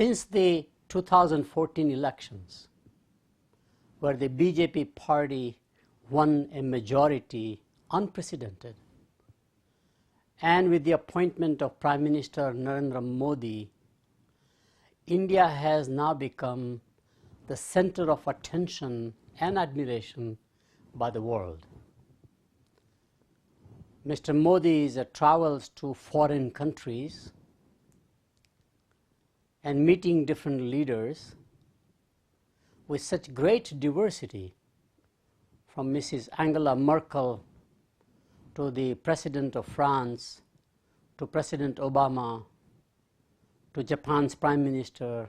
Since the 2014 elections, where the BJP party won a majority unprecedented, and with the appointment of Prime Minister Narendra Modi, India has now become the center of attention and admiration by the world. Mr. Modi travels to foreign countries and meeting different leaders with such great diversity, from Mrs. Angela Merkel to the President of France, to President Obama, to Japan's Prime Minister,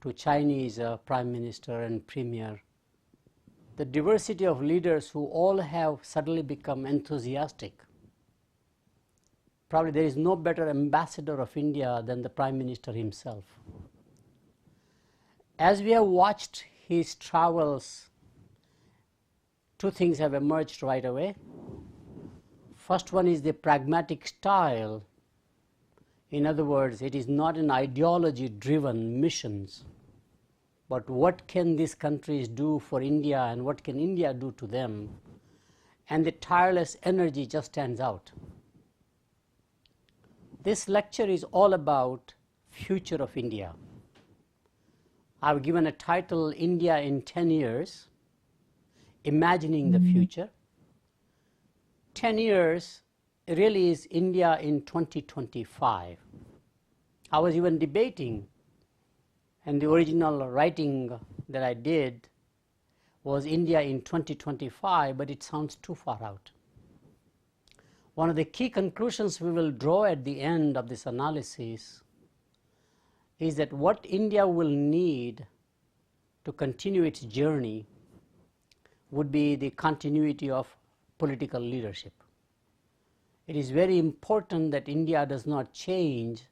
to Chinese Prime Minister and Premier. The diversity of leaders who all have suddenly become enthusiastic. Probably there is no better ambassador of India than the Prime Minister himself. As we have watched his travels, two things have emerged right away. First one is the pragmatic style. In other words, it is not an ideology-driven missions, but what can these countries do for India and what can India do to them? And the tireless energy just stands out. This lecture is all about future of India. I've given a title, India in 10 years, Imagining the Future. 10 years really is India in 2025. I was even debating, and the original writing that I did was India in 2025, but it sounds too far out. One of the key conclusions we will draw at the end of this analysis is that what India will need to continue its journey would be the continuity of political leadership. It is very important that India does not change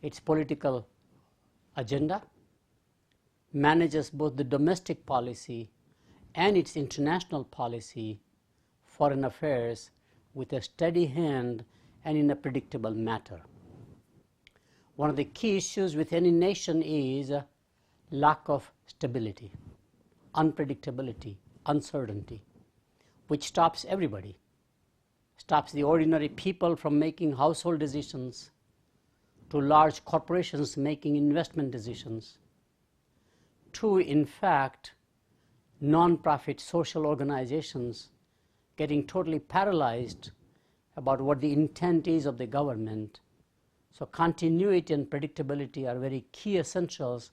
its political agenda, manages both the domestic policy and its international policy, foreign affairs, with a steady hand and in a predictable manner. One of the key issues with any nation is lack of stability, unpredictability, uncertainty, which stops everybody, stops the ordinary people from making household decisions, to large corporations making investment decisions, to, in fact, non-profit social organizations getting totally paralyzed about what the intent is of the government. So continuity and predictability are very key essentials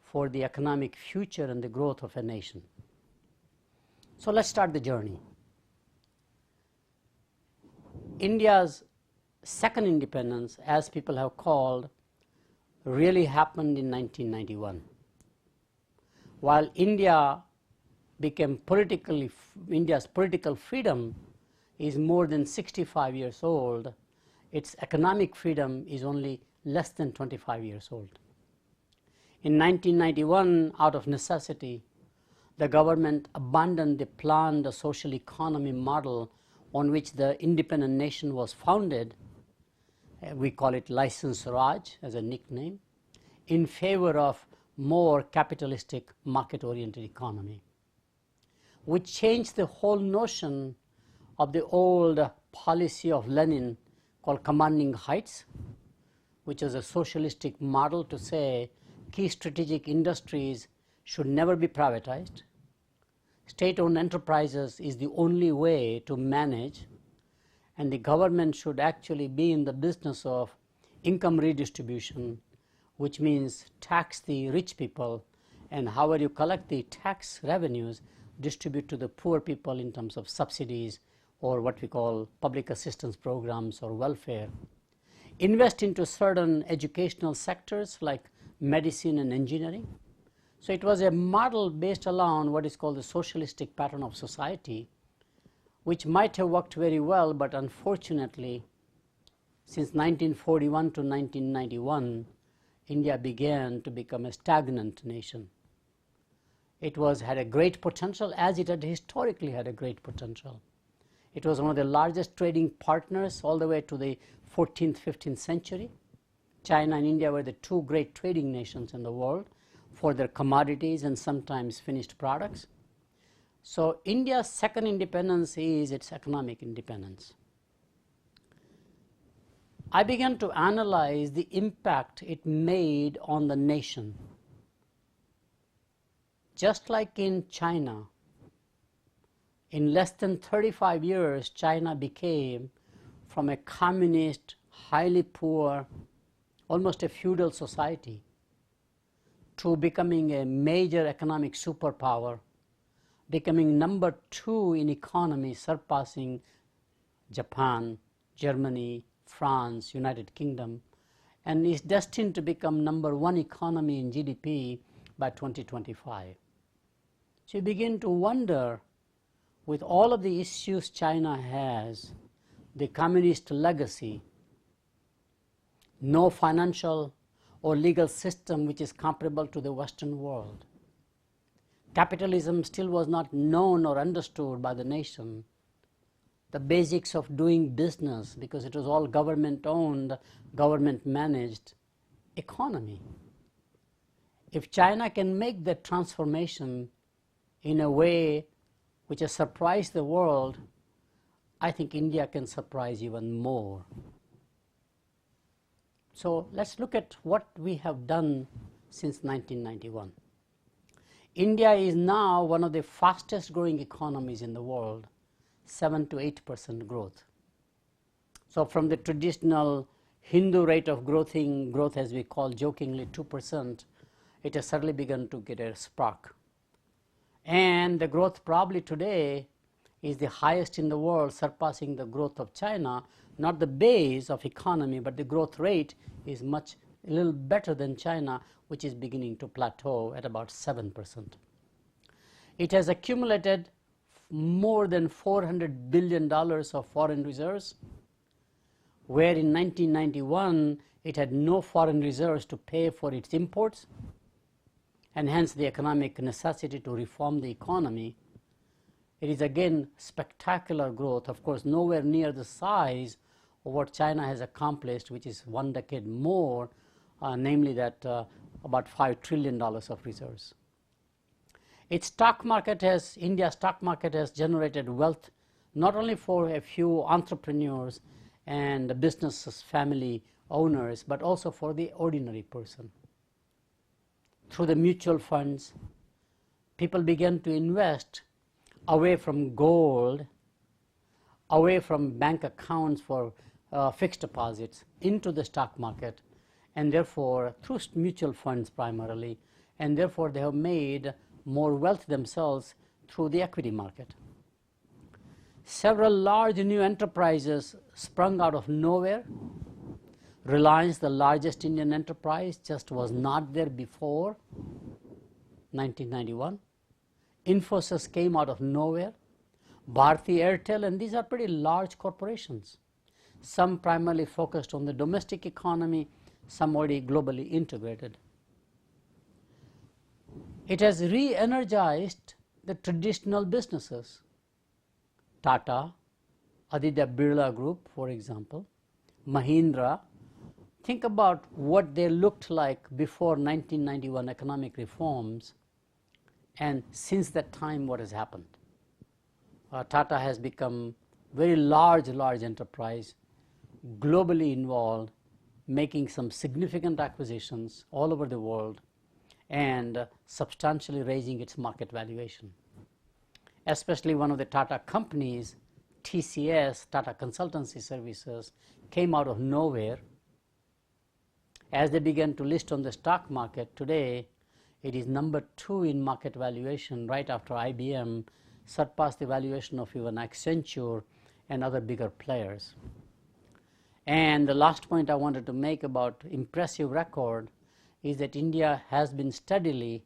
for the economic future and the growth of a nation. So let's start the journey. India's second independence, as people have called, really happened in 1991. While India became India's political freedom is more than 65 years old, its economic freedom is only less than 25 years old. In 1991, out of necessity, the government abandoned the planned social economy model on which the independent nation was founded. We call it License Raj as a nickname, in favor of more capitalistic, market-oriented economy, which changed the whole notion of the old policy of Lenin called commanding heights, which is a socialistic model to say key strategic industries should never be privatized. State-owned enterprises is the only way to manage, and the government should actually be in the business of income redistribution, which means tax the rich people, and however you collect the tax revenues, distribute to the poor people in terms of subsidies or what we call public assistance programs or welfare. Invest into certain educational sectors like medicine and engineering. So it was a model based around what is called the socialistic pattern of society, which might have worked very well, but unfortunately, since 1941 to 1991, India began to become a stagnant nation. It had a great potential, as it had historically had a great potential. It was one of the largest trading partners all the way to the 14th, 15th century. China and India were the two great trading nations in the world for their commodities and sometimes finished products. So India's second independence is its economic independence. I began to analyze the impact it made on the nation. Just like in China, in less than 35 years, China became from a communist, highly poor, almost a feudal society to becoming a major economic superpower, becoming number 2 in economy, surpassing Japan, Germany, France, United Kingdom, and is destined to become number 1 economy in GDP by 2025. So you begin to wonder, with all of the issues China has, the communist legacy, no financial or legal system which is comparable to the Western world. Capitalism still was not known or understood by the nation. The basics of doing business, because it was all government owned, government managed economy. If China can make that transformation in a way which has surprised the world, I think India can surprise even more. So let's look at what we have done since 1991. India is now one of the fastest growing economies in the world, 7 to 8% growth. So from the traditional Hindu rate of growth, as we call jokingly 2%, it has certainly begun to get a spark. And the growth probably today is the highest in the world, surpassing the growth of China, not the base of economy, but the growth rate is a little better than China, which is beginning to plateau at about 7%. It has accumulated more than $400 billion of foreign reserves, where in 1991 it had no foreign reserves to pay for its imports, and hence the economic necessity to reform the economy. It is again spectacular growth, of course nowhere near the size of what China has accomplished, which is 1 decade more, namely that about $5 trillion of reserves. Its stock market India's stock market has generated wealth not only for a few entrepreneurs and businesses, family owners, but also for the ordinary person. Through the mutual funds, people began to invest away from gold, away from bank accounts for fixed deposits, into the stock market, and therefore through mutual funds primarily, and therefore they have made more wealth themselves through the equity market. Several large new enterprises sprung out of nowhere. Reliance, the largest Indian enterprise, just was not there before 1991. Infosys came out of nowhere. Bharti Airtel, and these are pretty large corporations. Some primarily focused on the domestic economy, some already globally integrated. It has re-energized the traditional businesses. Tata, Aditya Birla Group, for example, Mahindra. Think about what they looked like before 1991 economic reforms, and since that time what has happened. Tata has become very large enterprise, globally involved, making some significant acquisitions all over the world, and substantially raising its market valuation. Especially one of the Tata companies, TCS, Tata Consultancy Services, came out of nowhere. As they began to list on the stock market today, it is number 2 in market valuation, right after IBM, surpassed the valuation of even Accenture and other bigger players. And the last point I wanted to make about impressive record is that India has been steadily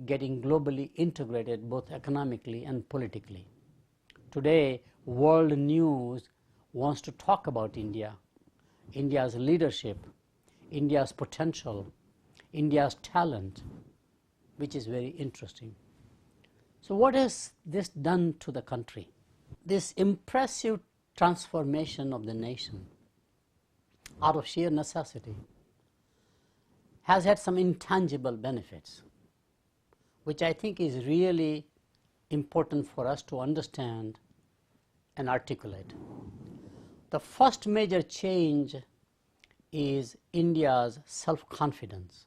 getting globally integrated both economically and politically. Today, world news wants to talk about India, India's leadership, India's potential, India's talent, which is very interesting. So what has this done to the country? This impressive transformation of the nation out of sheer necessity. has had some intangible benefits, which I think is really important for us to understand and articulate. The first major change is India's self-confidence.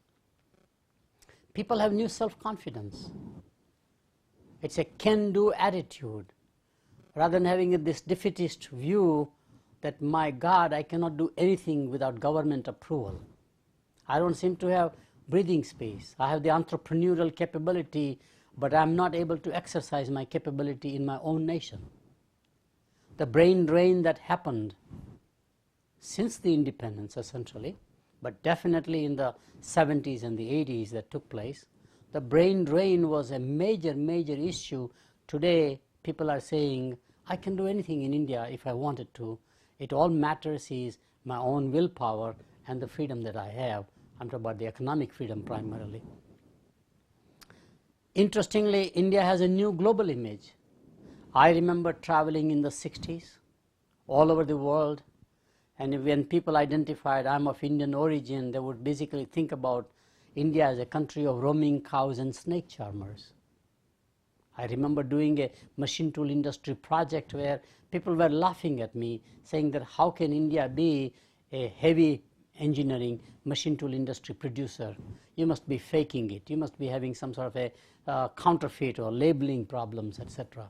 People have new self-confidence. It's a can-do attitude, rather than having this defeatist view that, my God, I cannot do anything without government approval. I don't seem to have breathing space. I have the entrepreneurial capability, but I'm not able to exercise my capability in my own nation. The brain drain that happened since the independence, essentially, but definitely in the 70s and the 80s that took place, the brain drain was a major, major issue. Today, people are saying, I can do anything in India if I wanted to. It all matters is my own willpower and the freedom that I have. I'm talking about the economic freedom primarily. Interestingly, India has a new global image. I remember traveling in the 60s all over the world, and when people identified I'm of Indian origin, they would basically think about India as a country of roaming cows and snake charmers. I remember doing a machine tool industry project where people were laughing at me, saying that how can India be a heavy engineering machine tool industry producer? You must be faking it. You must be having some sort of a counterfeit or labeling problems, etc.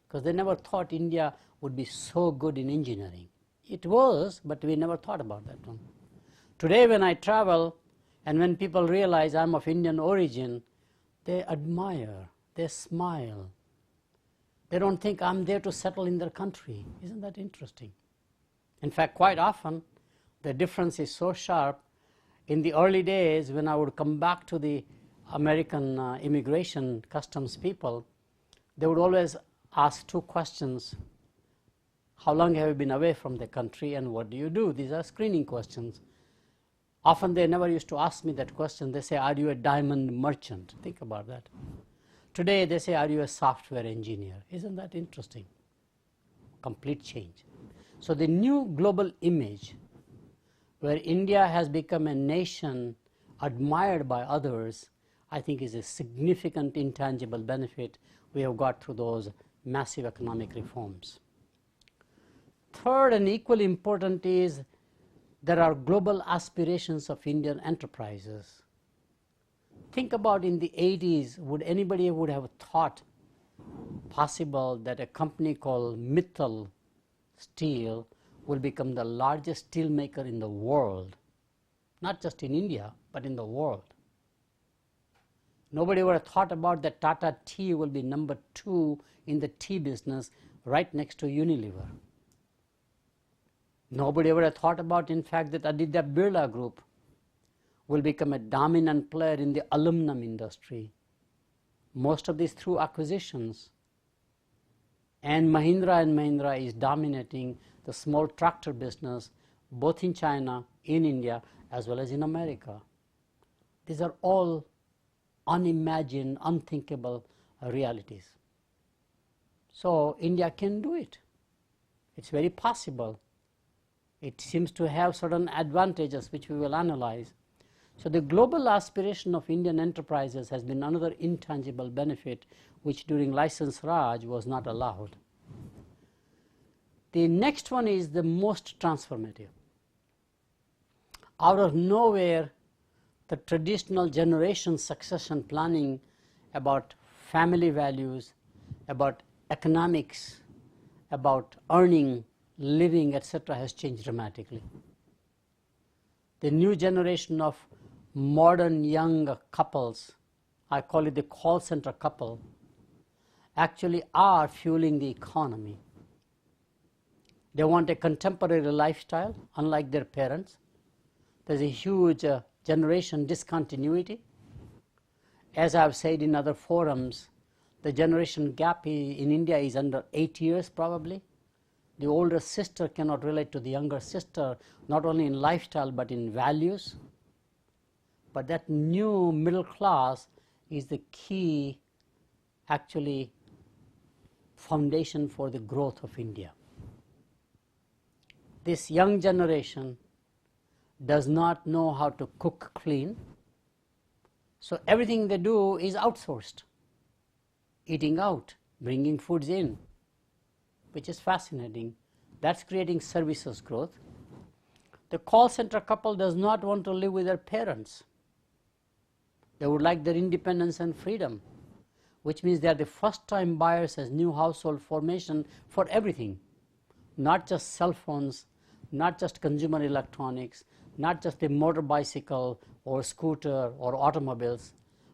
Because they never thought India would be so good in engineering. It was, but we never thought about that one. Today when I travel and when people realize I'm of Indian origin, they admire, they smile. They don't think I'm there to settle in their country. Isn't that interesting? In fact, quite often, the difference is so sharp. In the early days, when I would come back to the American immigration customs people, they would always ask two questions. How long have you been away from the country and what do you do? These are screening questions. Often they never used to ask me that question. They say, are you a diamond merchant? Think about that. Today they say, are you a software engineer? Isn't that interesting? Complete change. So the new global image, where India has become a nation admired by others, I think is a significant intangible benefit we have got through those massive economic reforms. Third and equally important is there are global aspirations of Indian enterprises. Think about in the 80s, would anybody would have thought possible that a company called Mittal Steel will become the largest steel maker in the world, not just in India, but in the world. Nobody would have thought about that Tata Tea will be number 2 in the tea business right next to Unilever. Nobody would have thought about, in fact, that Aditya Birla Group will become a dominant player in the aluminum industry. Most of these through acquisitions. And Mahindra is dominating the small tractor business, both in China, in India, as well as in America. These are all unimagined, unthinkable realities. So India can do it. It's very possible. It seems to have certain advantages which we will analyze. So the global aspiration of Indian enterprises has been another intangible benefit which during License Raj was not allowed. The next one is the most transformative. Out of nowhere, the traditional generation succession planning about family values, about economics, about earning, living, etc. has changed dramatically. The new generation of modern young couples, I call it the call center couple, actually are fueling the economy. They want a contemporary lifestyle, unlike their parents. There's a huge generation discontinuity. As I've said in other forums, the generation gap in India is under 8 years probably. The older sister cannot relate to the younger sister, not only in lifestyle but in values. But that new middle class is the key, actually, foundation for the growth of India. This young generation does not know how to cook clean. So everything they do is outsourced, eating out, bringing foods in, which is fascinating. That's creating services growth. The call center couple does not want to live with their parents. They would like their independence and freedom, which means they are the first time buyers as new household formation for everything, not just cell phones, not just consumer electronics, not just the motor bicycle or scooter or automobiles,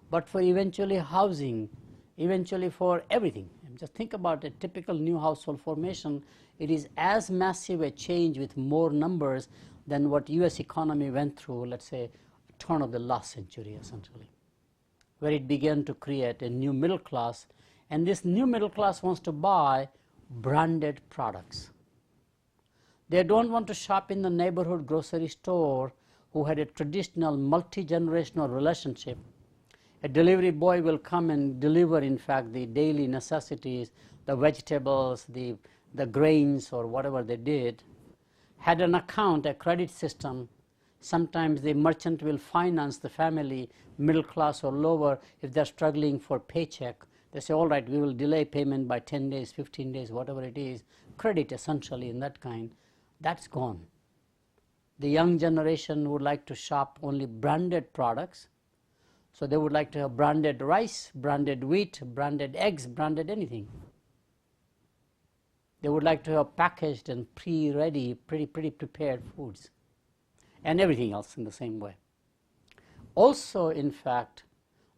but for eventually housing, eventually for everything. Just think about a typical new household formation. It is as massive a change with more numbers than what US economy went through, let's say, turn of the last century essentially, where it began to create a new middle class, and this new middle class wants to buy branded products. They don't want to shop in the neighborhood grocery store who had a traditional multi-generational relationship. A delivery boy will come and deliver, in fact, the daily necessities, the vegetables, the grains, or whatever they did. Had an account, a credit system. Sometimes the merchant will finance the family, middle class or lower, if they're struggling for paycheck. They say, all right, we will delay payment by 10 days, 15 days, whatever it is. Credit, essentially, in that kind. That's gone. The young generation would like to shop only branded products. So they would like to have branded rice, branded wheat, branded eggs, branded anything. They would like to have packaged and pre-ready, pretty prepared foods, and everything else in the same way. Also, in fact,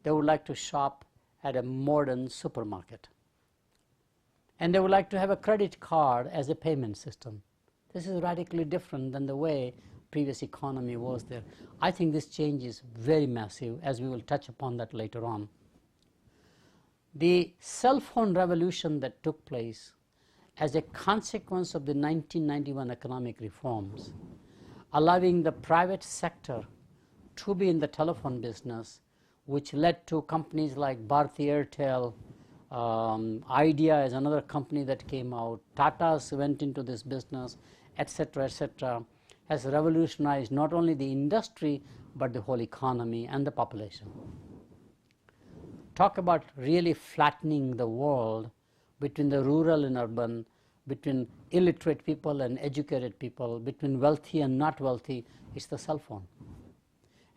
they would like to shop at a modern supermarket. And they would like to have a credit card as a payment system. This is radically different than the way previous economy was there. I think this change is very massive, as we will touch upon that later on. The cell phone revolution that took place as a consequence of the 1991 economic reforms, allowing the private sector to be in the telephone business, which led to companies like Bharti Airtel, Idea is another company that came out, Tata's went into this business, etc., has revolutionized not only the industry but the whole economy and the population. Talk about really flattening the world between the rural and urban, between illiterate people and educated people, between wealthy and not wealthy. It's the cell phone.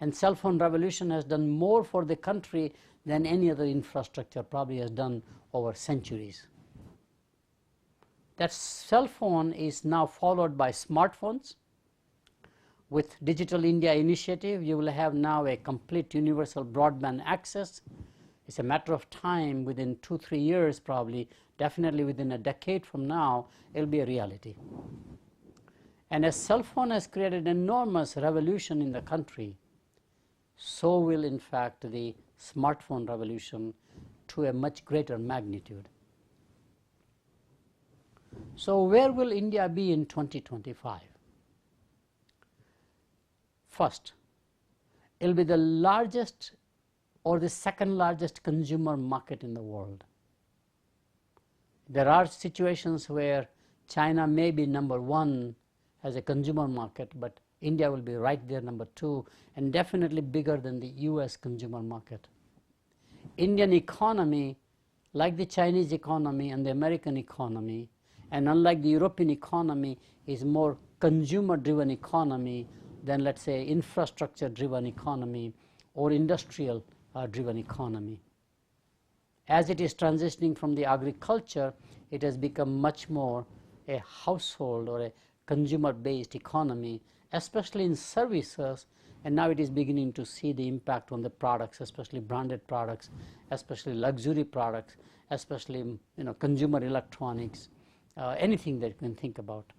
And cell phone revolution has done more for the country than any other infrastructure probably has done over centuries. That cell phone is now followed by smartphones. With Digital India initiative, you will have now a complete universal broadband access. It's a matter of time, within 2-3 years probably, definitely within a decade from now, it'll be a reality. And as cell phone has created an enormous revolution in the country, so will in fact the smartphone revolution to a much greater magnitude. So where will India be in 2025? First, it will be the largest or the second largest consumer market in the world. There are situations where China may be number one as a consumer market, but India will be right there number two, and definitely bigger than the US consumer market. Indian economy, like the Chinese economy and the American economy, and unlike the European economy, is more consumer-driven economy than, let's say, infrastructure-driven economy or industrial-driven economy. As it is transitioning from the agriculture, it has become much more a household or a consumer-based economy, especially in services, and now it is beginning to see the impact on the products, especially branded products, especially luxury products, especially consumer electronics, anything that you can think about.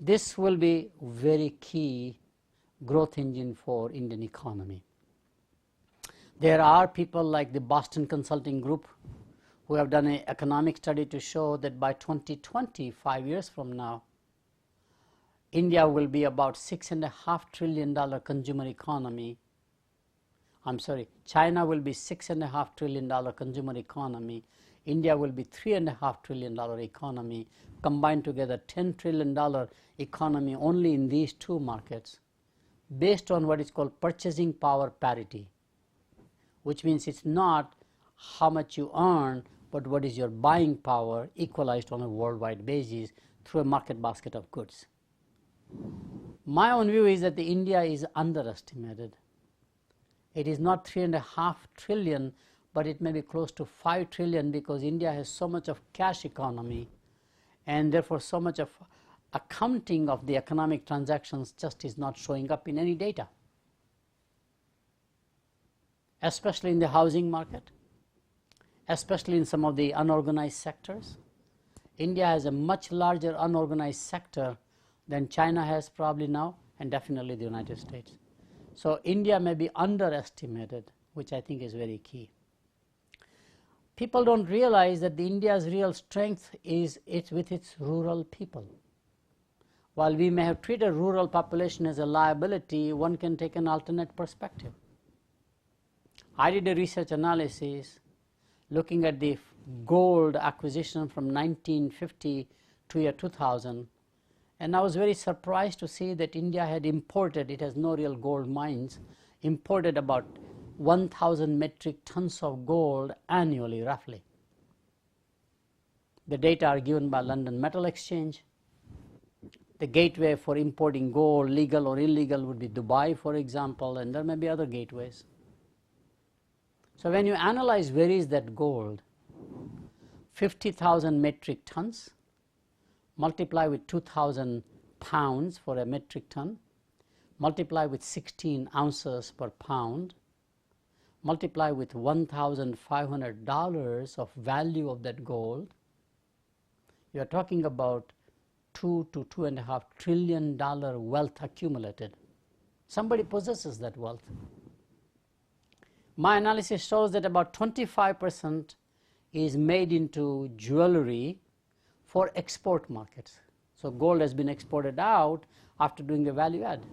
This will be very key growth engine for Indian economy. There are people like the Boston Consulting Group who have done an economic study to show that by 2020, 5 years from now, India will be about $6.5 trillion consumer economy. I'm sorry, China will be $6.5 trillion consumer economy. India will be $3.5 trillion economy. Combined together, $10 trillion economy only in these two markets, based on what is called purchasing power parity. which means it's not how much you earn, but what is your buying power equalized on a worldwide basis through a market basket of goods. My own view is that the India is underestimated. It is not 3.5 trillion, but it may be close to 5 trillion, because India has so much of cash economy, and therefore so much of accounting of the economic transactions just is not showing up in any data, especially in the housing market, especially in some of the unorganized sectors. India has a much larger unorganized sector than China has probably now, and definitely the United States. So India may be underestimated, which I think is very key. People don't realize that India's real strength is with its rural people. While we may have treated rural population as a liability, one can take an alternate perspective. I did a research analysis looking at the gold acquisition from 1950 to year 2000, and I was very surprised to see that India had imported, it has no real gold mines, imported about 1,000 metric tons of gold annually, roughly. The data are given by London Metal Exchange. The gateway for importing gold, legal or illegal, would be Dubai, for example, and there may be other gateways. So when you analyze where is that gold, 50,000 metric tons, multiply with 2,000 pounds for a metric ton, multiply with 16 ounces per pound, multiply with $1,500 of value of that gold, you are talking about $2 to $2.5 trillion wealth accumulated. Somebody possesses that wealth. My analysis shows that about 25% is made into jewelry for export markets. So gold has been exported out after doing a value add.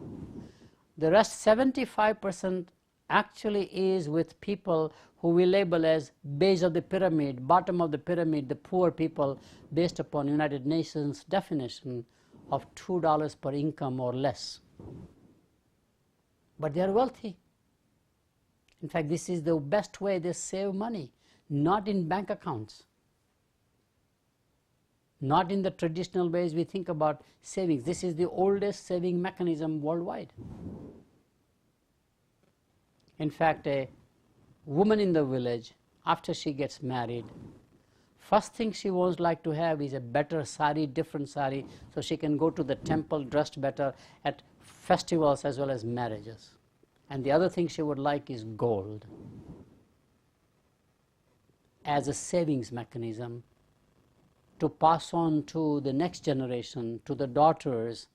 The rest 75% actually is with people who we label as base of the pyramid, bottom of the pyramid, the poor people, based upon United Nations definition of $2 per income or less. But they are wealthy. In fact, this is the best way they save money, not in bank accounts, not in the traditional ways we think about savings. This is the oldest saving mechanism worldwide. In fact, a woman in the village, after she gets married, first thing she wants like to have is a better sari, different sari, so she can go to the temple dressed better at festivals as well as marriages. And the other thing she would like is gold as a savings mechanism to pass on to the next generation, to the daughters,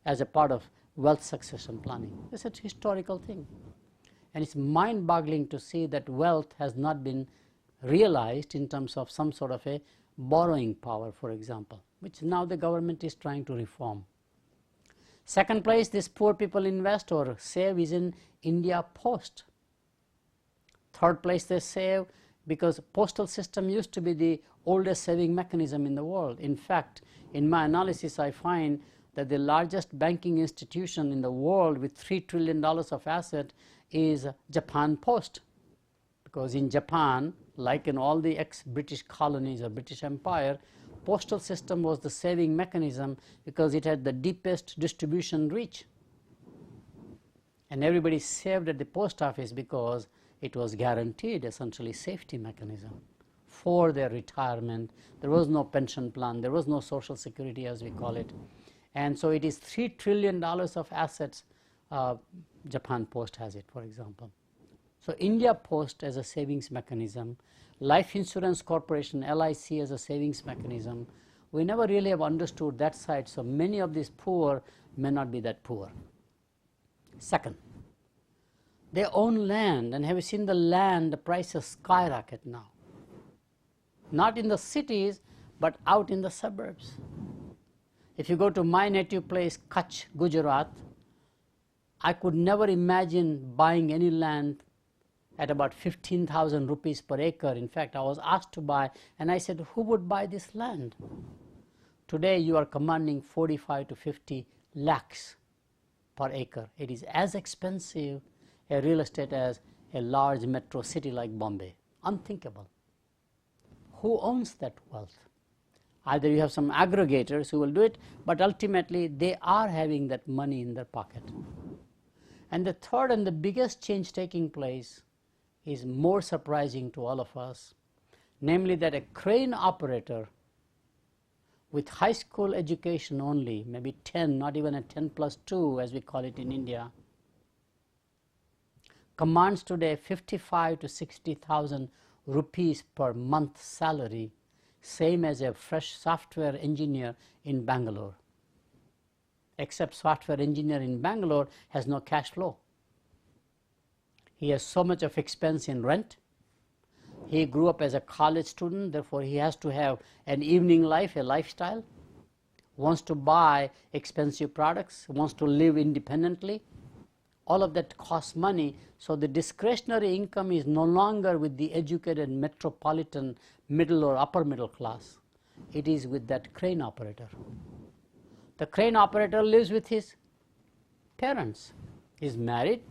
as a part of wealth succession planning. It's a historical thing. And it's mind-boggling to see that wealth has not been realized in terms of some sort of a borrowing power, for example, which now the government is trying to reform. Second place these poor people invest or save is in India Post. Third place they save because postal system used to be the oldest saving mechanism in the world. In fact, in my analysis I find that the largest banking institution in the world with $3 trillion of asset is Japan Post. Because in Japan, like in all the ex-British colonies or British Empire, postal system was the saving mechanism because it had the deepest distribution reach. And everybody saved at the post office because it was guaranteed essentially safety mechanism for their retirement. There was no pension plan, there was no social security as we call it. And so it is $3 trillion of assets. Japan Post has it, for example. So India Post as a savings mechanism, Life Insurance Corporation, LIC, as a savings mechanism, we never really have understood that side, so many of these poor may not be that poor. Second, they own land, and have you seen the land, the prices skyrocket now. Not in the cities, but out in the suburbs. If you go to my native place, Kutch, Gujarat, I could never imagine buying any land at about 15,000 rupees per acre. In fact, I was asked to buy, and I said, who would buy this land? Today, you are commanding 45 to 50 lakhs per acre. It is as expensive a real estate as a large metro city like Bombay. Unthinkable. Who owns that wealth? Either you have some aggregators who will do it, but ultimately they are having that money in their pocket. And the third and the biggest change taking place is more surprising to all of us, namely that a crane operator with high school education only, maybe 10, not even a 10 plus 2 as we call it in India, commands today 55 to 60,000 rupees per month salary, same as a fresh software engineer in Bangalore. Except software engineer in Bangalore has no cash flow. He has so much of expense in rent. He grew up as a college student, therefore he has to have an evening life, a lifestyle, wants to buy expensive products, wants to live independently. All of that costs money, so the discretionary income is no longer with the educated metropolitan middle or upper middle class. It is with that crane operator. The crane operator lives with his parents. He is married.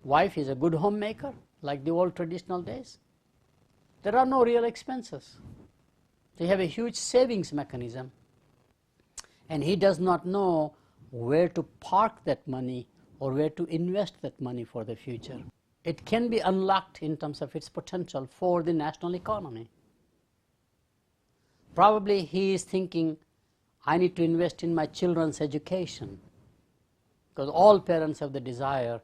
Wife is a good homemaker, like the old traditional days. There are no real expenses. They have a huge savings mechanism. And he does not know where to park that money or where to invest that money for the future. It can be unlocked in terms of its potential for the national economy. Probably he is thinking, I need to invest in my children's education, because all parents have the desire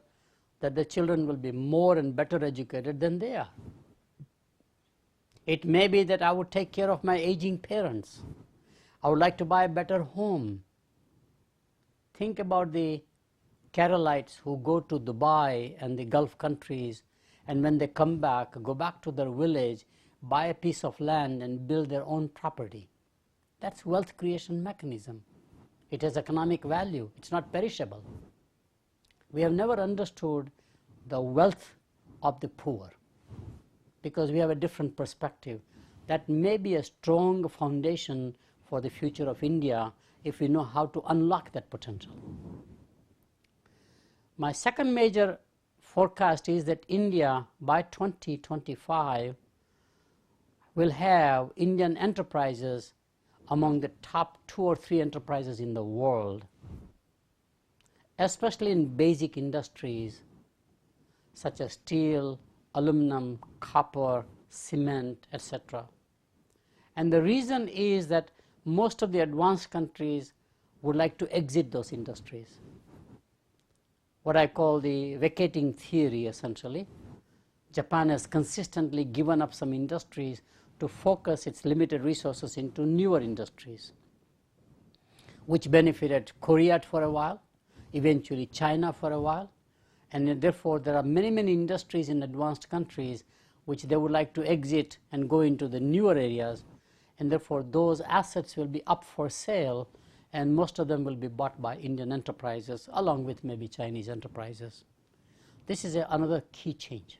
that the children will be more and better educated than they are. It may be that I would take care of my aging parents. I would like to buy a better home. Think about the Keralites who go to Dubai and the Gulf countries, and when they come back, go back to their village, buy a piece of land and build their own property. That's wealth creation mechanism. It has economic value. It's not perishable. We have never understood the wealth of the poor because we have a different perspective. That may be a strong foundation for the future of India if we know how to unlock that potential. My second major forecast is that India by 2025 will have Indian enterprises among the top 2 or 3 enterprises in the world, especially in basic industries such as steel, aluminum, copper, cement, etc. And the reason is that most of the advanced countries would like to exit those industries. What I call the vacating theory, essentially. Japan has consistently given up some industries to focus its limited resources into newer industries, which benefited Korea for a while, eventually China for a while, and therefore there are many, many industries in advanced countries which they would like to exit and go into the newer areas, and therefore those assets will be up for sale, and most of them will be bought by Indian enterprises along with maybe Chinese enterprises. This is another key change.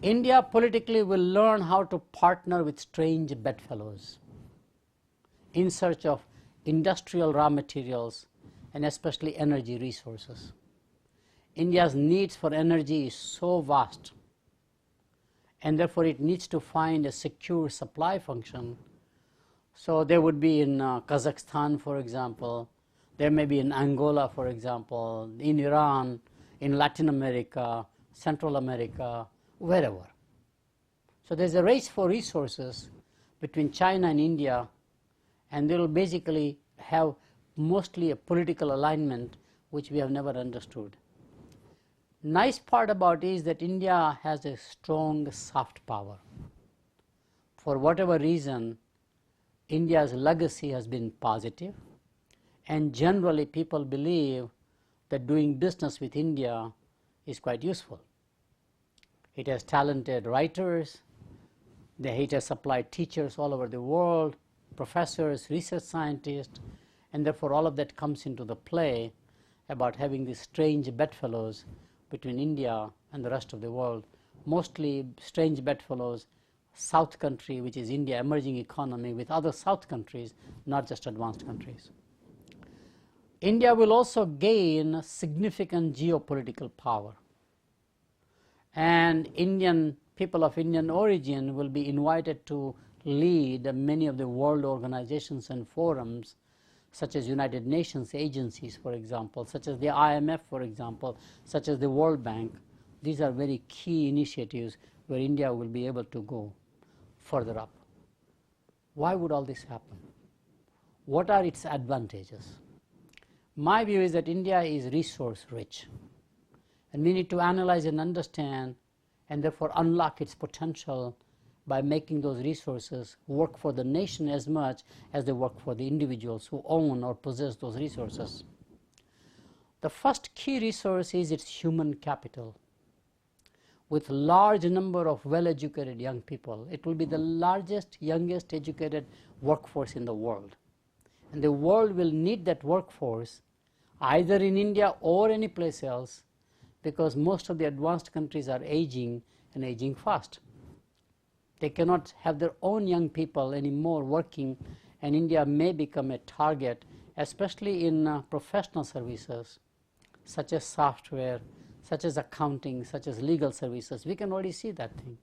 India politically will learn how to partner with strange bedfellows in search of industrial raw materials and especially energy resources. India's needs for energy is so vast, and therefore it needs to find a secure supply function. So there would be in Kazakhstan, for example, there may be in Angola, for example, in Iran, in Latin America, Central America, wherever. So there's a race for resources between China and India, and they will basically have mostly a political alignment which we have never understood. Nice part about it is that India has a strong soft power. For whatever reason, India's legacy has been positive, and generally people believe that doing business with India is quite useful. It has talented writers, it has supplied teachers all over the world, professors, research scientists, and therefore all of that comes into the play about having these strange bedfellows between India and the rest of the world. Mostly strange bedfellows, South country, which is India, emerging economy with other South countries, not just advanced countries. India will also gain significant geopolitical power, and Indian people of Indian origin will be invited to lead many of the world organizations and forums, such as United Nations agencies, for example, such as the IMF, for example, such as the World Bank. These are very key initiatives where India will be able to go further up. Why would all this happen? What are its advantages? My view is that India is resource rich, and we need to analyze and understand and therefore unlock its potential by making those resources work for the nation as much as they work for the individuals who own or possess those resources. The first key resource is its human capital. With large number of well-educated young people, it will be the largest, youngest educated workforce in the world. And the world will need that workforce either in India or any place else, because most of the advanced countries are aging and aging fast. They cannot have their own young people anymore working, and India may become a target, especially in professional services such as software, such as accounting, such as legal services. We can already see that thing.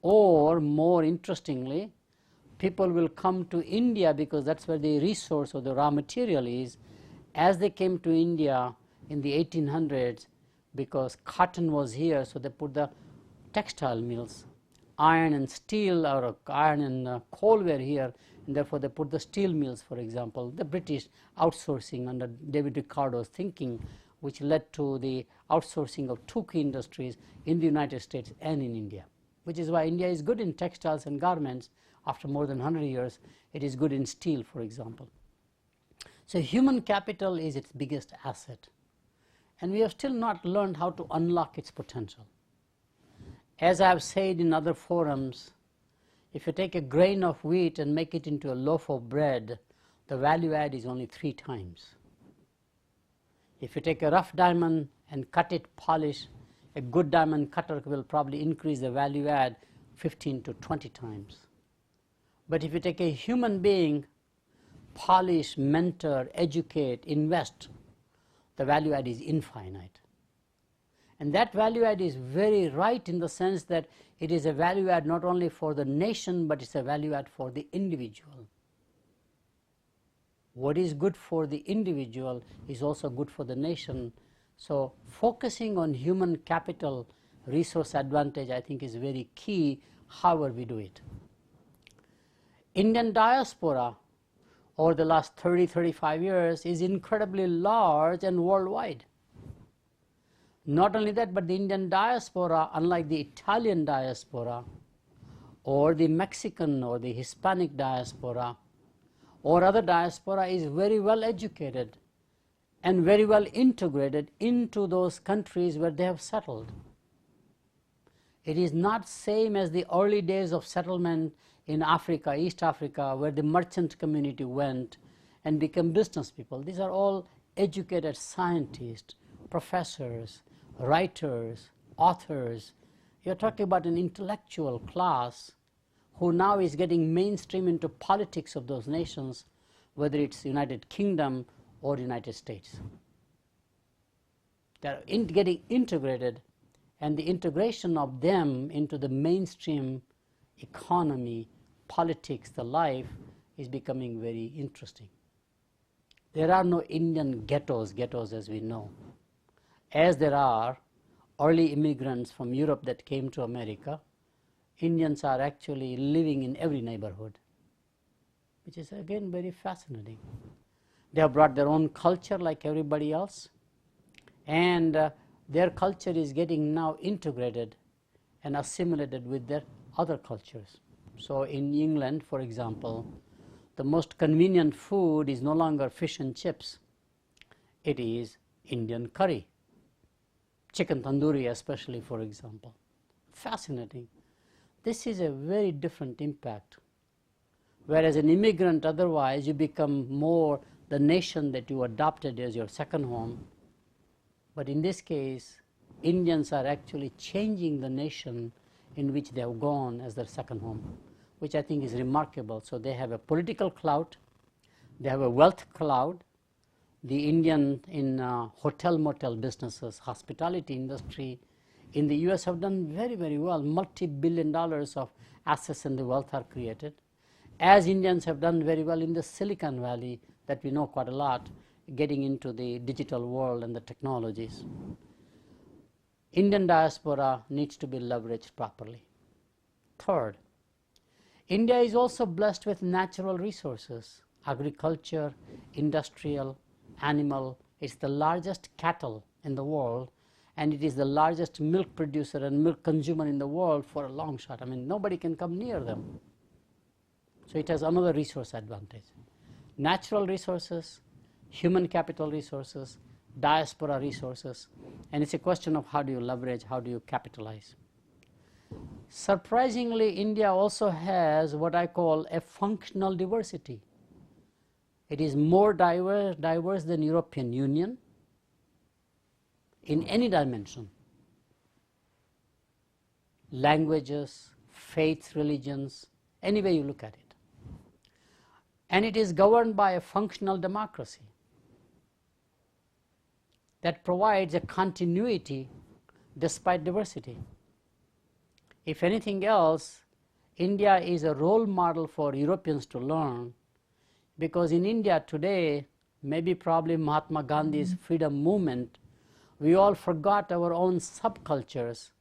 Or more interestingly, people will come to India because that's where the resource or the raw material is, as they came to India in the 1800s, because cotton was here, so they put the textile mills. Iron and steel, or iron and coal were here, and therefore they put the steel mills, for example. The British outsourcing under David Ricardo's thinking, which led to the outsourcing of two key industries in the United States and in India, which is why India is good in textiles and garments. After more than 100 years, it is good in steel, for example. So human capital is its biggest asset, and we have still not learned how to unlock its potential. As I have said in other forums, if you take a grain of wheat and make it into a loaf of bread, the value add is only 3 times. If you take a rough diamond and cut it, polish, a good diamond cutter will probably increase the value add 15 to 20 times. But if you take a human being, polish, mentor, educate, invest, the value add is infinite. And that value add is very right in the sense that it is a value add not only for the nation, but it's a value add for the individual. What is good for the individual is also good for the nation. So focusing on human capital resource advantage, I think, is very key, however we do it. Indian diaspora over the last 30-35 years is incredibly large and worldwide. Not only that, but the Indian diaspora, unlike the Italian diaspora or the Mexican or the Hispanic diaspora or other diaspora, is very well educated and very well integrated into those countries where they have settled. It is not same as the early days of settlement in Africa, East Africa, where the merchant community went and became business people. These are all educated scientists, professors, writers, authors. You're talking about an intellectual class who now is getting mainstream into politics of those nations, whether it's United Kingdom or United States. They're getting integrated, and the integration of them into the mainstream economy, politics, the life, is becoming very interesting. There are no Indian ghettos as we know. As there are early immigrants from Europe that came to America, Indians are actually living in every neighborhood, which is again very fascinating. They have brought their own culture like everybody else, and their culture is getting now integrated and assimilated with their other cultures. So in England, for example, the most convenient food is no longer fish and chips. It is Indian curry. Chicken tandoori especially, for example. Fascinating. This is a very different impact. Whereas an immigrant, otherwise you become more the nation that you adopted as your second home. But in this case, Indians are actually changing the nation in which they have gone as their second home, which I think is remarkable. So they have a political clout, they have a wealth clout, the Indian in hotel motel businesses, hospitality industry in the US have done very, very well. Multi-billion dollars of assets and the wealth are created. As Indians have done very well in the Silicon Valley, that we know quite a lot, getting into the digital world and the technologies. Indian diaspora needs to be leveraged properly. Third, India is also blessed with natural resources, agriculture, industrial, animal. It's the largest cattle in the world, and it is the largest milk producer and milk consumer in the world for a long shot. I mean, nobody can come near them. So it has another resource advantage. Natural resources, human capital resources, diaspora resources, and it's a question of how do you leverage, how do you capitalize. Surprisingly, India also has what I call a functional diversity. It is more diverse than European Union in any dimension. Languages, faith, religions, any way you look at it. And it is governed by a functional democracy that provides a continuity despite diversity. If anything else, India is a role model for Europeans to learn, because in India today, maybe probably Mahatma Gandhi's freedom movement, we all forgot our own subcultures.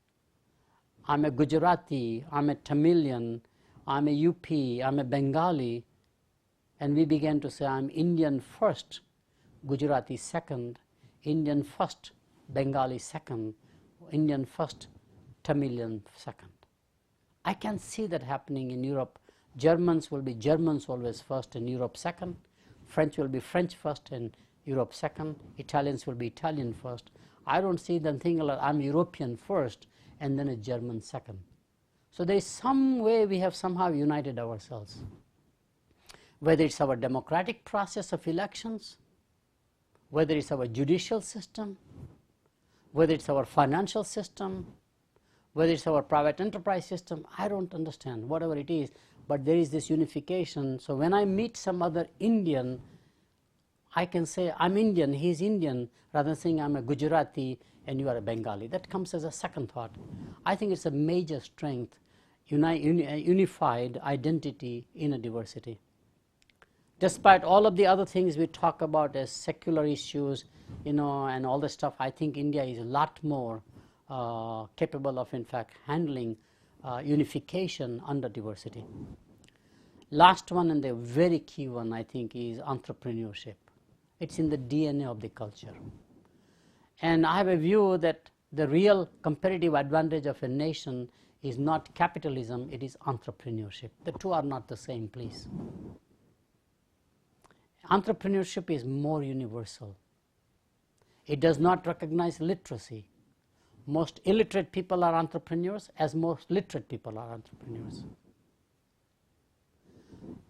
I'm a Gujarati, I'm a Tamilian, I'm a UP, I'm a Bengali, and we began to say, I'm Indian first, Gujarati second, Indian first, Bengali second, Indian first, Tamilian second. I can see that happening in Europe. Germans will be Germans always first and Europe second. French will be French first and Europe second. Italians will be Italian first. I don't see them thinking like I'm European first and then a German second. So there is some way we have somehow united ourselves. Whether it's our democratic process of elections, whether it's our judicial system, whether it's our financial system, whether it's our private enterprise system, I don't understand, whatever it is, but there is this unification. So when I meet some other Indian, I can say, I'm Indian, he's Indian, rather than saying I'm a Gujarati and you are a Bengali. That comes as a second thought. I think it's a major strength, unified identity in a diversity. Despite all of the other things we talk about as secular issues, and all the stuff, I think India is a lot more capable of, in fact, handling unification under diversity. Last one, and the very key one, I think, is entrepreneurship. It's in the DNA of the culture. And I have a view that the real competitive advantage of a nation is not capitalism, it is entrepreneurship. The two are not the same, please. Entrepreneurship is more universal. It does not recognize literacy. Most illiterate people are entrepreneurs, as most literate people are entrepreneurs.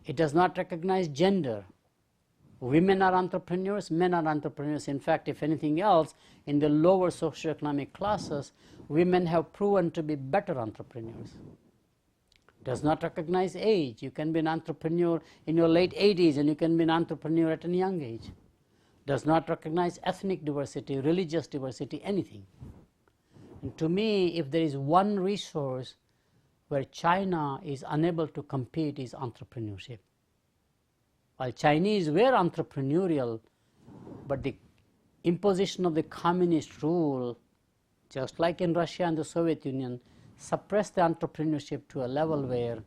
It does not recognize gender. Women are entrepreneurs, men are entrepreneurs. In fact, if anything else, in the lower socioeconomic classes, women have proven to be better entrepreneurs. Does not recognize age. You can be an entrepreneur in your late 80s and you can be an entrepreneur at a young age. Does not recognize ethnic diversity, religious diversity, anything. And to me, if there is one resource where China is unable to compete, is entrepreneurship. While Chinese were entrepreneurial, but the imposition of the communist rule, just like in Russia and the Soviet Union, suppress the entrepreneurship to a level where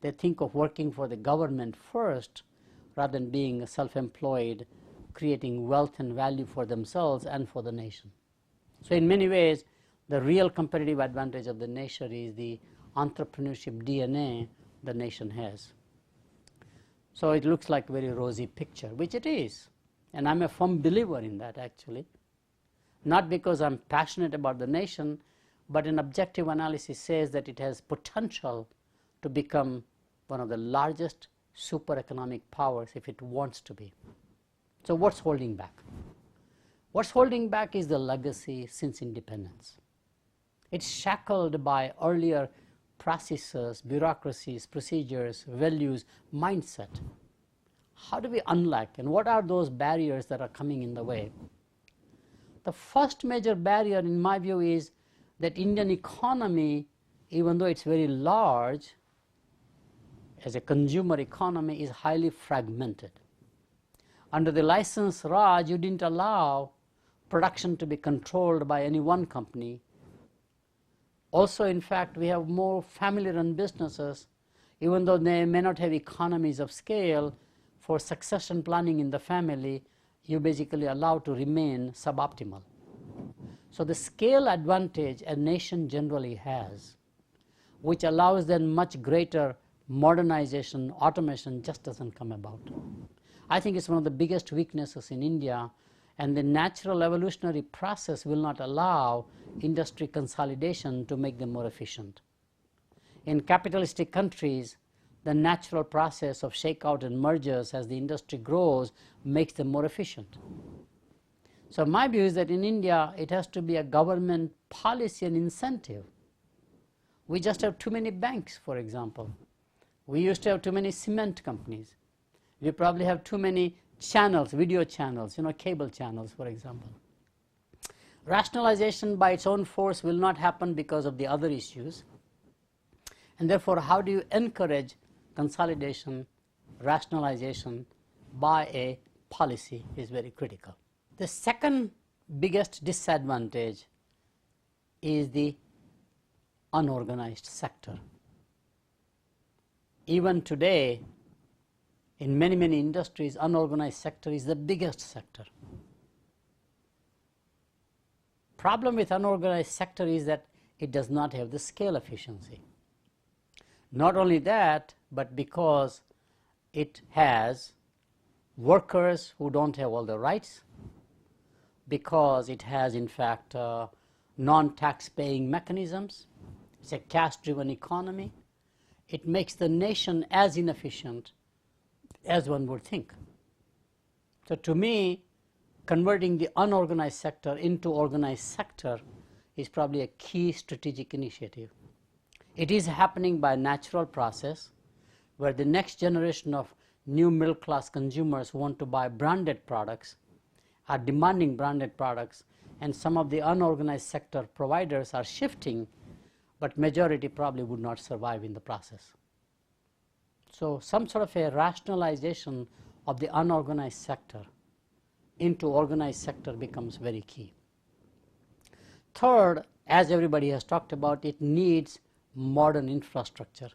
they think of working for the government first rather than being self-employed, creating wealth and value for themselves and for the nation. So in many ways, the real competitive advantage of the nation is the entrepreneurship DNA the nation has. So it looks like a very rosy picture, which it is. And I'm a firm believer in that, actually. Not because I'm passionate about the nation, but an objective analysis says that it has potential to become one of the largest super economic powers if it wants to be. So what's holding back? What's holding back is the legacy since independence. It's shackled by earlier processes, bureaucracies, procedures, values, mindset. how do we unlock, and what are those barriers that are coming in the way? The first major barrier, in my view, is that Indian economy, even though it's very large, as a consumer economy, is highly fragmented. Under the license Raj, you didn't allow production to be controlled by any one company. Also, in fact, we have more family-run businesses, even though they may not have economies of scale. For succession planning in the family, you basically allow to remain suboptimal. So the scale advantage a nation generally has, which allows then much greater modernization, automation, just doesn't come about. I think it's one of the biggest weaknesses in India, and the natural evolutionary process will not allow industry consolidation to make them more efficient. In capitalistic countries, the natural process of shakeout and mergers as the industry grows makes them more efficient. So my view is that in India, it has to be a government policy and incentive. We just have too many banks, for example. We used to have too many cement companies. We probably have too many channels, video channels, cable channels, for example. Rationalization by its own force will not happen because of the other issues. And therefore, how do you encourage consolidation, rationalization by a policy is very critical. The second biggest disadvantage is the unorganized sector. Even today, in many, many industries, unorganized sector is the biggest sector. Problem with unorganized sector is that it does not have the scale efficiency. Not only that, but because it has workers who don't have all the rights, because it has in fact non-tax paying mechanisms, it's a caste-driven economy, it makes the nation as inefficient as one would think. So to me, converting the unorganized sector into organized sector is probably a key strategic initiative. It is happening by natural process, where the next generation of new middle class consumers who want to buy branded products are demanding branded products, and some of the unorganized sector providers are shifting, but majority probably would not survive in the process. So some sort of a rationalization of the unorganized sector into organized sector becomes very key. Third, as everybody has talked about, it needs modern infrastructure.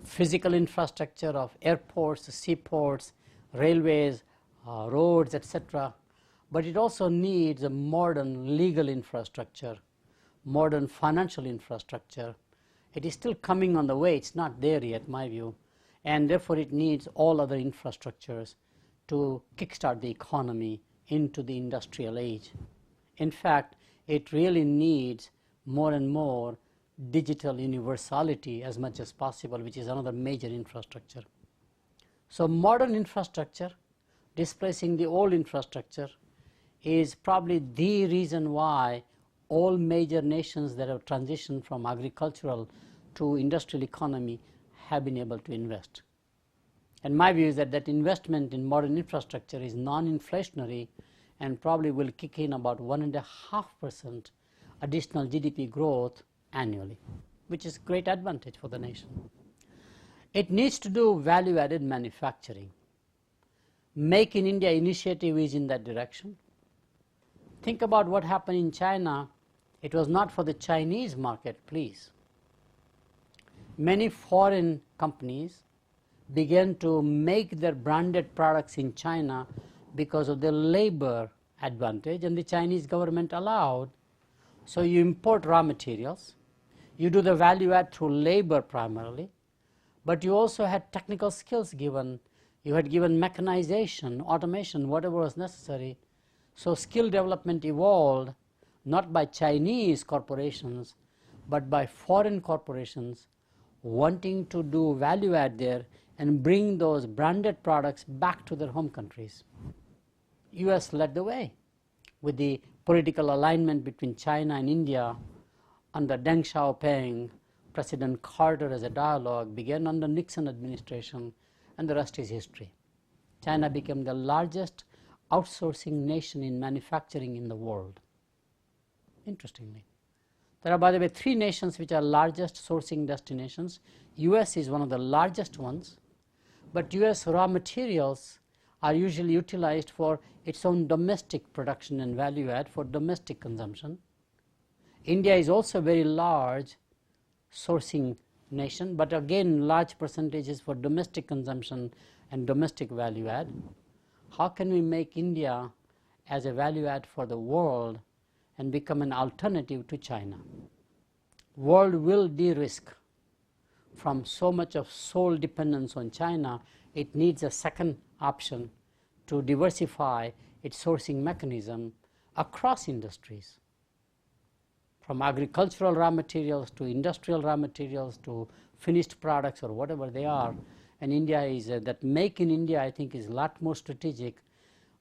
Physical infrastructure of airports, seaports, railways, roads, etc. But it also needs a modern legal infrastructure, modern financial infrastructure. It is still coming on the way, it's not there yet, my view, and therefore it needs all other infrastructures to kickstart the economy into the industrial age. In fact, it really needs more and more digital universality as much as possible, which is another major infrastructure. So modern infrastructure displacing the old infrastructure is probably the reason why all major nations that have transitioned from agricultural to industrial economy have been able to invest. And my view is that that investment in modern infrastructure is non-inflationary and probably will kick in about 1.5% additional GDP growth annually, which is a great advantage for the nation. It needs to do value-added manufacturing. Make in India initiative is in that direction. Think about what happened in China. It was not for the Chinese market, please. Many foreign companies began to make their branded products in China because of the labor advantage, and the Chinese government allowed. So you import raw materials, you do the value add through labor primarily, but you also had technical skills given. You had given mechanization, automation, whatever was necessary. So skill development evolved not by Chinese corporations, but by foreign corporations wanting to do value add there and bring those branded products back to their home countries. US led the way with the political alignment between China and India under Deng Xiaoping. President Carter as a dialogue began under Nixon administration, and the rest is history. China became the largest outsourcing nation in manufacturing in the world. Interestingly. There are, by the way, 3 nations which are largest sourcing destinations. US is one of the largest ones, but US raw materials are usually utilized for its own domestic production and value add for domestic consumption. India is also a very large sourcing nation, but again large percentages for domestic consumption and domestic value add. How can we make India as a value add for the world and become an alternative to China? World will de-risk from so much of sole dependence on China. It needs a second option to diversify its sourcing mechanism across industries, from agricultural raw materials to industrial raw materials to finished products or whatever they are. And India is that make in India, I think, is a lot more strategic.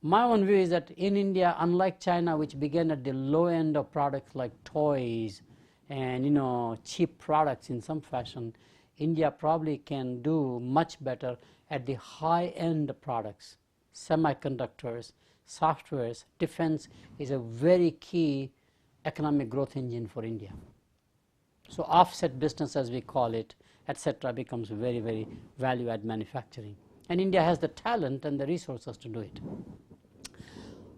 My own view is that in India, unlike China, which began at the low end of products like toys and cheap products in some fashion, India probably can do much better at the high end products. Semiconductors, softwares, defense is a very key economic growth engine for India. So offset business, as we call it, etc., becomes very, very value add manufacturing. And India has the talent and the resources to do it.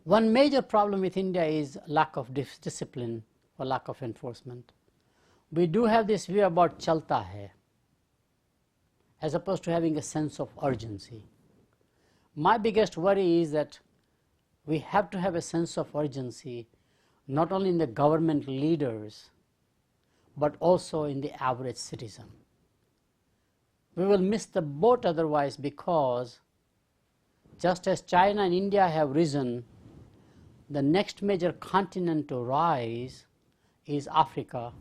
One major problem with India is lack of discipline or lack of enforcement. We do have this view about chalta hai, as opposed to having a sense of urgency. My biggest worry is that we have to have a sense of urgency not only in the government leaders, but also in the average citizen. We will miss the boat otherwise, because just as China and India have risen, the next major continent to rise is Africa,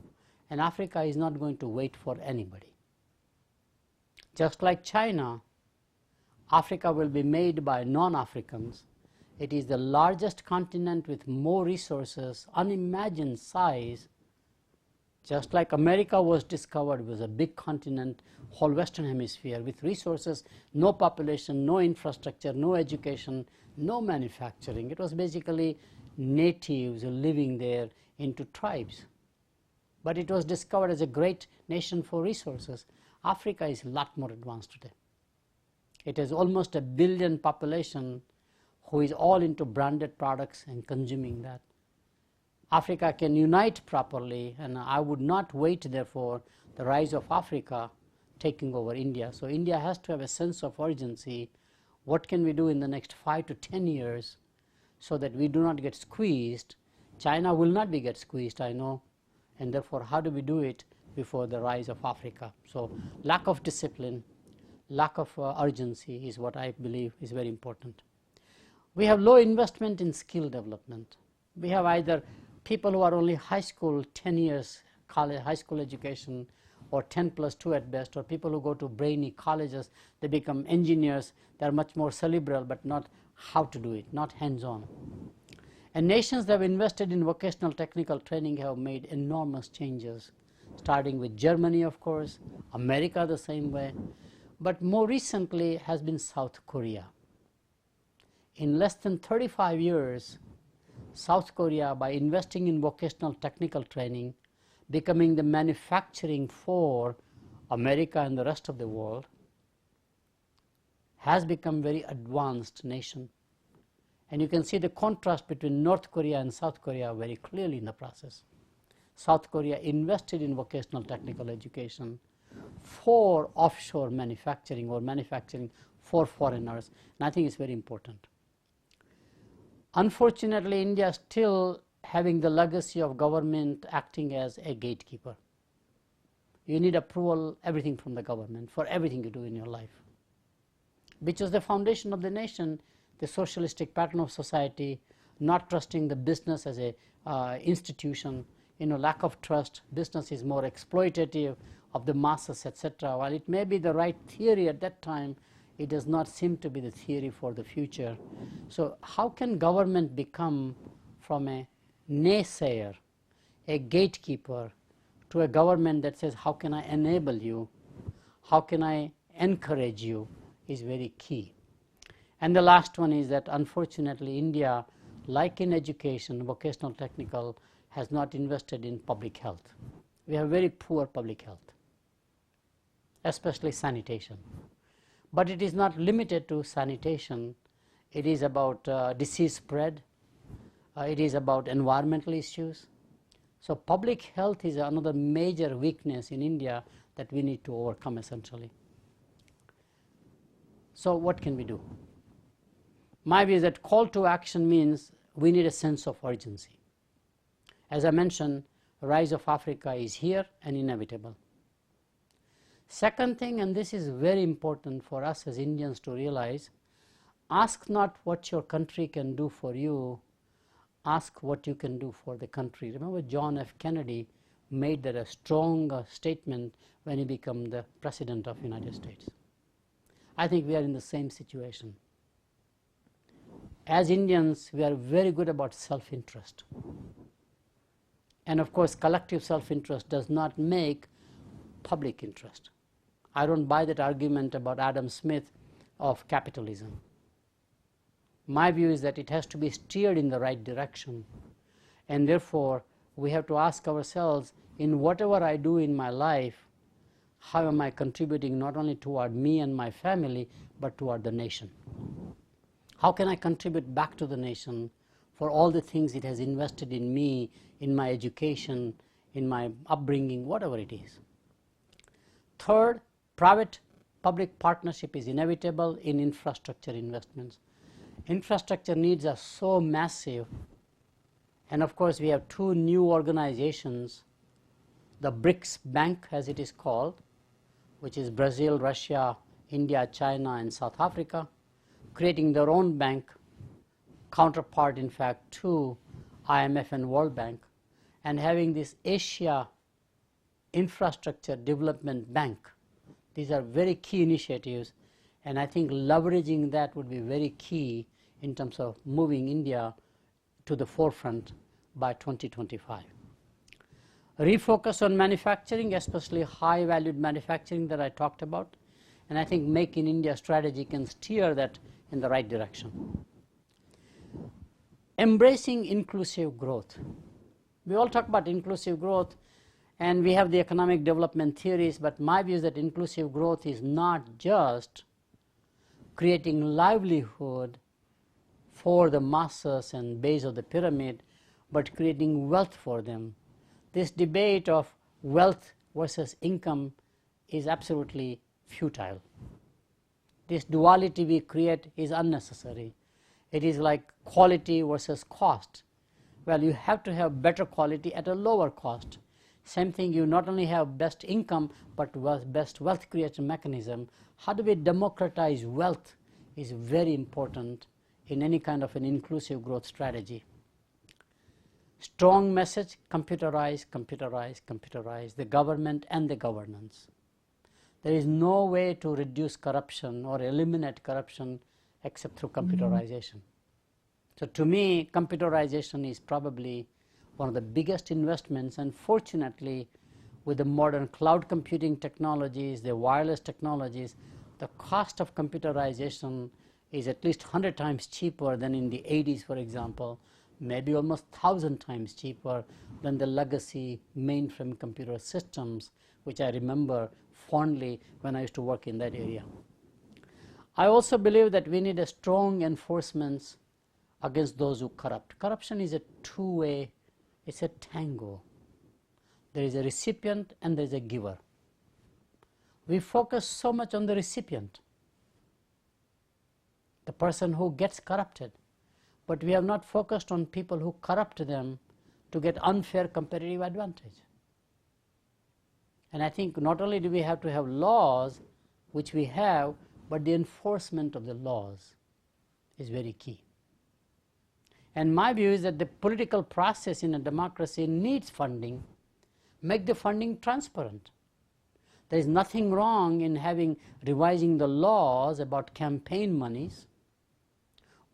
and Africa is not going to wait for anybody. Just like China, Africa will be made by non-Africans. It is the largest continent with more resources, unimagined size. Just like America was discovered, it was a big continent, whole Western Hemisphere, with resources, no population, no infrastructure, no education, no manufacturing. It was basically natives living there into tribes. But it was discovered as a great nation for resources. Africa is a lot more advanced today. It has almost 1 billion population who is all into branded products and consuming that. Africa can unite properly, and I would not wait, therefore, the rise of Africa taking over India. So India has to have a sense of urgency. What can we do in the next 5 to 10 years so that we do not get squeezed? China will not get squeezed, I know, and therefore how do we do it before the rise of Africa? So lack of discipline, lack of urgency is what I believe is very important. We have low investment in skill development. We have either people who are only high school, 10 years college, high school education, or 10 plus 2 at best, or people who go to brainy colleges, they become engineers. They are much more cerebral, but not how to do it, not hands-on. And nations that have invested in vocational technical training have made enormous changes, starting with Germany, of course, America the same way, but more recently has been South Korea. In less than 35 years, South Korea, by investing in vocational technical training, becoming the manufacturing for America and the rest of the world, has become a very advanced nation. And you can see the contrast between North Korea and South Korea very clearly in the process. South Korea invested in vocational technical education for offshore manufacturing or manufacturing for foreigners, and I think it's very important. Unfortunately, India is still having the legacy of government acting as a gatekeeper. You need approval, everything from the government, for everything you do in your life, which is the foundation of the nation, the socialistic pattern of society, not trusting the business as a institution, lack of trust. Business is more exploitative of the masses, etc. While it may be the right theory at that time, it does not seem to be the theory for the future. So how can government become from a naysayer, a gatekeeper, to a government that says, how can I enable you, how can I encourage you, is very key. And the last one is that unfortunately India, like in education, vocational technical, has not invested in public health. We have very poor public health, especially sanitation. But it is not limited to sanitation. It is about disease spread. It is about environmental issues. So public health is another major weakness in India that we need to overcome essentially. So what can we do? My view is that call to action means we need a sense of urgency. As I mentioned, the rise of Africa is here and inevitable. Second thing, and this is very important for us as Indians to realize, ask not what your country can do for you, ask what you can do for the country. Remember John F. Kennedy made that a strong statement when he became the President of the United States. I think we are in the same situation. As Indians, we are very good about self-interest. And of course, collective self-interest does not make public interest. I don't buy that argument about Adam Smith of capitalism. My view is that it has to be steered in the right direction. And therefore, we have to ask ourselves, in whatever I do in my life, how am I contributing not only toward me and my family, but toward the nation? How can I contribute back to the nation for all the things it has invested in me, in my education, in my upbringing, whatever it is? Third, private-public partnership is inevitable in infrastructure investments. Infrastructure needs are so massive, and of course we have two new organizations, the BRICS Bank as it is called, which is Brazil, Russia, India, China and South Africa, creating their own bank, counterpart in fact to IMF and World Bank, and having this Asia Infrastructure Development Bank. These are very key initiatives, and I think leveraging that would be very key in terms of moving India to the forefront by 2025. Refocus on manufacturing, especially high-valued manufacturing that I talked about, and I think Make in India strategy can steer that in the right direction. Embracing inclusive growth. We all talk about inclusive growth, and we have the economic development theories, but my view is that inclusive growth is not just creating livelihood for the masses and base of the pyramid, but creating wealth for them. This debate of wealth versus income is absolutely futile. This duality we create is unnecessary. It is like quality versus cost. Well, you have to have better quality at a lower cost. Same thing, you not only have best income, but best wealth creation mechanism. How do we democratize wealth is very important in any kind of an inclusive growth strategy. Strong message, computerize, computerize, computerize, the government and the governance. There is no way to reduce corruption or eliminate corruption except through computerization. So to me, computerization is probably one of the biggest investments, and fortunately, with the modern cloud computing technologies, the wireless technologies, the cost of computerization is at least 100 times cheaper than in the 80s, for example, maybe almost 1,000 times cheaper than the legacy mainframe computer systems, which I remember fondly when I used to work in that area. I also believe that we need a strong enforcement against those who corrupt. Corruption is a two-way, it's a tango. There is a recipient and there is a giver. We focus so much on the recipient, the person who gets corrupted, but we have not focused on people who corrupt them to get unfair competitive advantage. And I think not only do we have to have laws, which we have, but the enforcement of the laws is very key. And my view is that the political process in a democracy needs funding. Make the funding transparent. There is nothing wrong in revising the laws about campaign monies,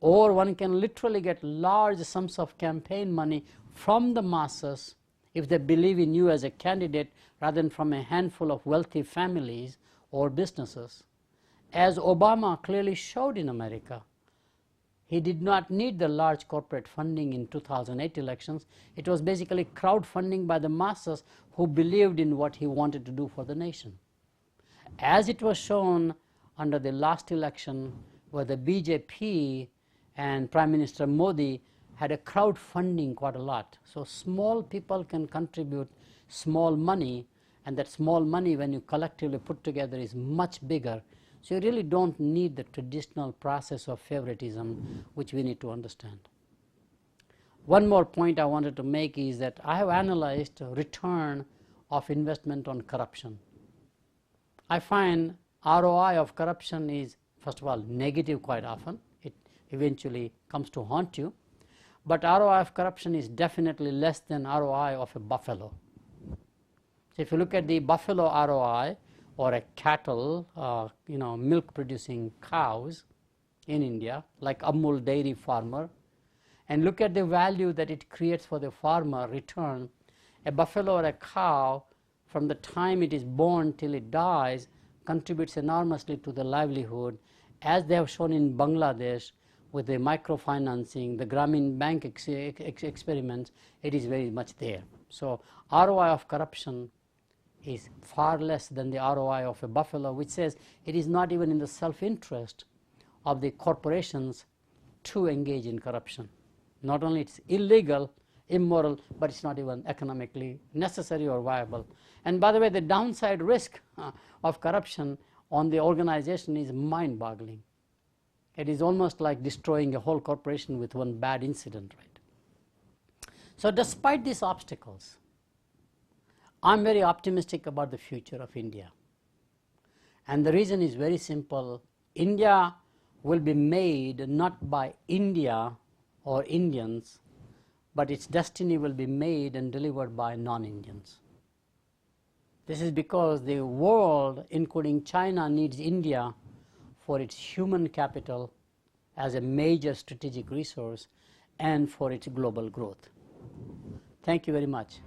or one can literally get large sums of campaign money from the masses if they believe in you as a candidate rather than from a handful of wealthy families or businesses, as Obama clearly showed in America. He did not need the large corporate funding in 2008 elections. It was basically crowdfunding by the masses who believed in what he wanted to do for the nation. As it was shown under the last election, where the BJP and Prime Minister Modi had a crowdfunding quite a lot. So small people can contribute small money, and that small money, when you collectively put together, is much bigger. So you really don't need the traditional process of favoritism, which we need to understand. One more point I wanted to make is that I have analyzed return of investment on corruption. I find ROI of corruption is, first of all, negative quite often. It eventually comes to haunt you. But ROI of corruption is definitely less than ROI of a buffalo. So if you look at the buffalo ROI, or a cattle, milk producing cows in India, like Amul dairy farmer, and look at the value that it creates for the farmer return, a buffalo or a cow, from the time it is born till it dies, contributes enormously to the livelihood, as they have shown in Bangladesh with the microfinancing, the Grameen Bank experiments. It is very much there. So ROI of corruption is far less than the ROI of a buffalo, which says it is not even in the self-interest of the corporations to engage in corruption. Not only it's illegal, immoral, but it's not even economically necessary or viable. And by the way, the downside risk of corruption on the organization is mind-boggling. It is almost like destroying a whole corporation with one bad incident, right? So despite these obstacles, I'm very optimistic about the future of India. And the reason is very simple. India will be made not by India or Indians, but its destiny will be made and delivered by non-Indians. This is because the world, including China, needs India for its human capital as a major strategic resource and for its global growth. Thank you very much.